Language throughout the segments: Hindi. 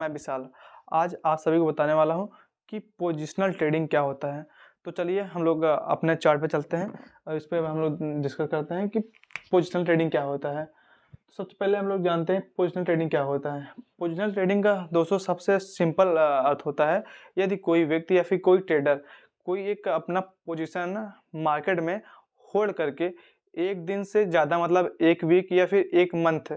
मैं विशाल। आज आप सभी को बताने वाला हूँ कि पोजिशनल ट्रेडिंग क्या होता है। तो चलिए हम लोग अपने चार्ट पे चलते हैं और इस पे हम लोग डिस्कस करते हैं कि पोजिशनल ट्रेडिंग क्या होता है। सबसे पहले हम लोग जानते हैं पोजिशनल ट्रेडिंग क्या होता है। पोजिशनल ट्रेडिंग का दोस्तों सबसे सिंपल अर्थ होता है, यदि कोई व्यक्ति या फिर कोई ट्रेडर कोई एक अपना पोजीशन मार्केट में होल्ड करके एक दिन से ज़्यादा मतलब एक वीक या फिर एक मंथ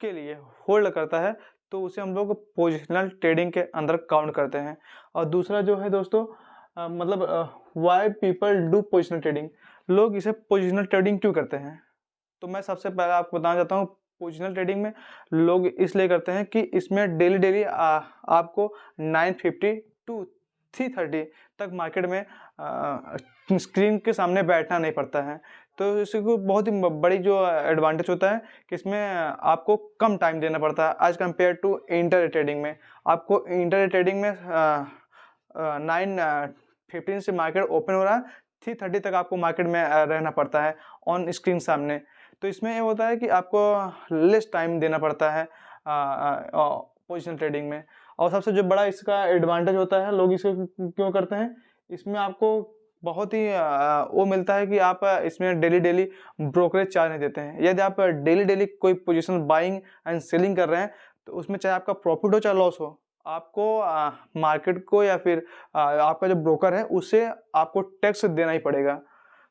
के लिए होल्ड करता है, तो उसे हम लोग पोजिशनल ट्रेडिंग के अंदर काउंट करते हैं। और दूसरा जो है दोस्तों why people do positional trading, लोग इसे पोजिशनल ट्रेडिंग क्यों करते हैं। तो मैं सबसे पहले आपको बताना चाहता हूँ, पोजिशनल ट्रेडिंग में लोग इसलिए करते हैं कि इसमें डेली डेली आपको 950 टू 330 तक मार्केट में स्क्रीन के सामने बैठना नहीं पड़ता है। तो इसको बहुत ही बड़ी जो एडवांटेज होता है कि इसमें आपको कम टाइम देना पड़ता है as compared to inter trading में। आपको इंटर ट्रेडिंग में 9:15 से मार्केट ओपन हो रहा है, 3:30 तक आपको मार्केट में रहना पड़ता है ऑन स्क्रीन सामने। तो इसमें ये होता है कि आपको लेस टाइम देना पड़ता है पोजिशनल ट्रेडिंग में। और सबसे जो बड़ा इसका एडवांटेज होता है, लोग इसे क्यों करते हैं, इसमें आपको बहुत ही वो मिलता है कि आप इसमें डेली डेली ब्रोकरेज चार्ज नहीं देते हैं। यदि आप डेली डेली कोई पोजीशन बाइंग एंड सेलिंग कर रहे हैं, तो उसमें चाहे आपका प्रॉफिट हो चाहे लॉस हो, आपको मार्केट को या फिर आपका जो ब्रोकर है उससे आपको टैक्स देना ही पड़ेगा।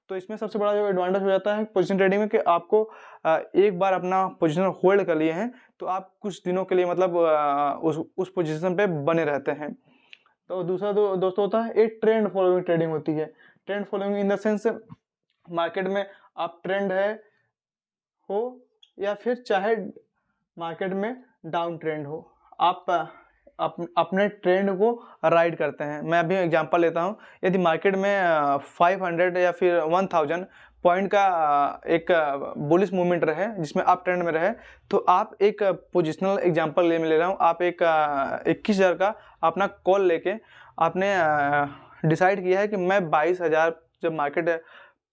तो इसमें सबसे बड़ा जो एडवांटेज हो जाता है पोजीशन ट्रेडिंग में कि आपको एक बार अपना पोजीशन होल्ड कर लिए हैं, तो आप कुछ दिनों के लिए मतलब उस पोजीशन पे बने रहते हैं। तो दूसरा दोस्तों होता है एक ट्रेंड फॉलोइंग ट्रेडिंग होती है। Trend following in the sense market में आप ट्रेंड है हो या फिर चाहे मार्केट में डाउन ट्रेंड हो, आप अपने ट्रेंड को राइड करते हैं। मैं अभी एग्जांपल लेता हूं, यदि मार्केट में 500 या फिर 1000 पॉइंट का एक बुलिश मूवमेंट रहे जिसमें आप ट्रेंड में रहे, तो आप एक पोजिशनल एग्जांपल ले रहा हूं, आप एक 21,000 का अपना कॉल लेके आपने डिसाइड किया है कि मैं 22,000 जब मार्केट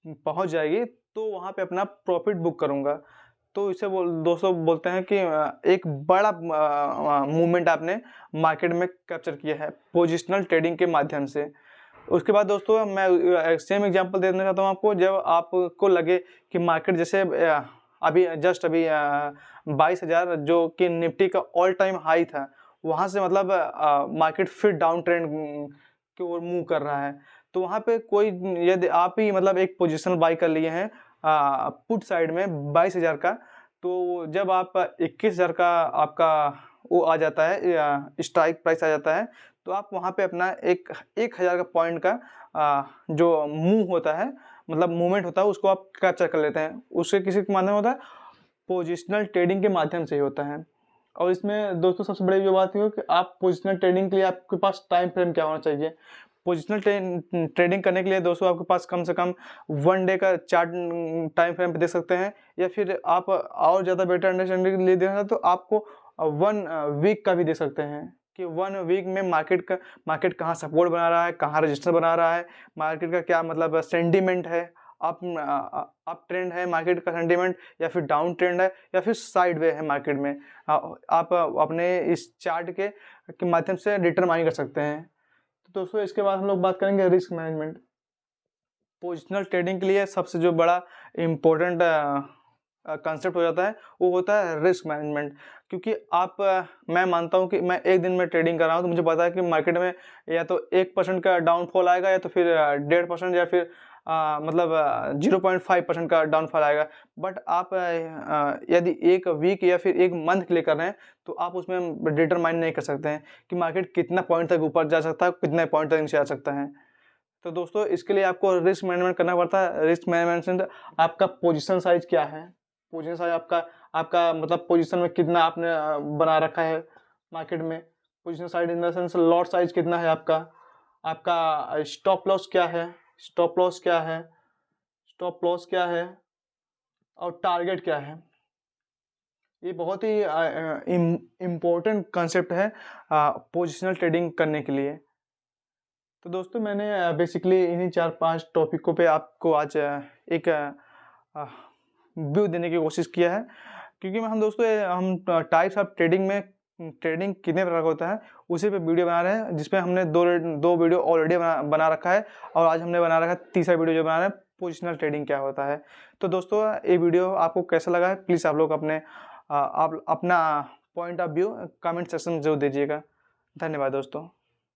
पहुंच जाएगी तो वहां पे अपना प्रॉफिट बुक करूंगा। तो इसे दोस्तों बोलते हैं कि एक बड़ा मूवमेंट आपने मार्केट में कैप्चर किया है पोजिशनल ट्रेडिंग के माध्यम से। उसके बाद दोस्तों मैं सेम एग्जांपल दे देना चाहता हूँ आपको। जब आपको लगे कि मार्केट जैसे अभी जस्ट अभी 22,000 जो कि निफ्टी का ऑल टाइम हाई था, वहाँ से मतलब मार्केट फिर डाउन ट्रेंड की ओर मूव कर रहा है, तो वहाँ पे कोई यदि आप ही मतलब एक पोजीशन बाई कर लिए हैं पुट साइड में 22,000 का, तो जब आप 21,000 का आपका वो आ जाता है स्ट्राइक प्राइस आ जाता है, तो आप वहाँ पे अपना 1,000 का पॉइंट का जो मूव होता है मतलब मूवमेंट होता है उसको आप कैप्चर कर लेते हैं। उससे किसी के माध्यम होता है, पोजिशनल ट्रेडिंग के माध्यम से ही होता है। और इसमें दोस्तों सबसे बड़ी जो बात है कि आप पोजिशनल ट्रेडिंग के लिए आपके पास टाइम फ्रेम क्या होना चाहिए। पोजिशनल ट्रेडिंग करने के लिए दोस्तों आपके पास कम से कम 1 डे का चार्ट टाइम फ्रेम पे दे सकते हैं, या फिर आप और ज़्यादा बेटर अंडरस्टैंडिंग के लिए देना तो आपको 1 वीक का भी दे सकते हैं कि 1 वीक में मार्केट कहाँ सपोर्ट बना रहा है, कहाँ रजिस्टर बना रहा है, मार्केट का क्या मतलब सेंटीमेंट है, अप ट्रेंड है मार्केट का सेंटीमेंट, या फिर डाउन ट्रेंड है, या फिर साइड वे है मार्केट में। आप अपने इस चार्ट के माध्यम से डिटरमाइन कर सकते हैं। तो दोस्तों इसके बाद हम लोग बात करेंगे रिस्क मैनेजमेंट। पोजिशनल ट्रेडिंग के लिए सबसे जो बड़ा इम्पोर्टेंट कंसेप्ट हो जाता है वो होता है रिस्क मैनेजमेंट। क्योंकि मैं मानता हूँ कि मैं एक दिन में ट्रेडिंग कर रहा हूँ, तो मुझे पता है कि मार्केट में या तो 1% का डाउनफॉल आएगा, या तो फिर 1.5% या फिर मतलब 0.5% का डाउनफॉल आएगा। बट आप यदि एक वीक या फिर एक मंथ के लिए कर रहे हैं, तो आप उसमें डिटरमाइन नहीं कर सकते हैं कि मार्केट कितना पॉइंट तक ऊपर जा सकता है, कितने पॉइंट तक नीचे आ सकता है। तो दोस्तों इसके लिए आपको रिस्क मैनेजमेंट करना पड़ता है। रिस्क मैनेजमेंट आपका पोजीशन साइज क्या है, पोजीशन साइज आपका आपका मतलब पोजीशन में कितना आपने बना रखा है मार्केट में। Position size in the sense lot size कितना है आपका, आपका स्टॉप लॉस क्या है, स्टॉप लॉस क्या है, स्टॉप लॉस क्या है, और टारगेट क्या है। ये बहुत ही इम्पोर्टेंट कंसेप्ट है पोजिशनल ट्रेडिंग करने के लिए। तो दोस्तों मैंने बेसिकली इन्हीं 4-5 टॉपिकों पे आपको आज एक व्यू देने की कोशिश किया है। क्योंकि हम दोस्तों हम टाइप्स ऑफ ट्रेडिंग में ट्रेडिंग कितने प्रकार का होता है उसी पे वीडियो बना रहे हैं, जिसपे हमने दो वीडियो ऑलरेडी बना रखा है और आज हमने बना रखा है तीसरा वीडियो जो बना रहे हैं पोजिशनल ट्रेडिंग क्या होता है। तो दोस्तों ये वीडियो आपको कैसा लगा है प्लीज़ आप लोग आप अपना point of view comment section में जरूर दीजिएगा। धन्यवाद दोस्तों।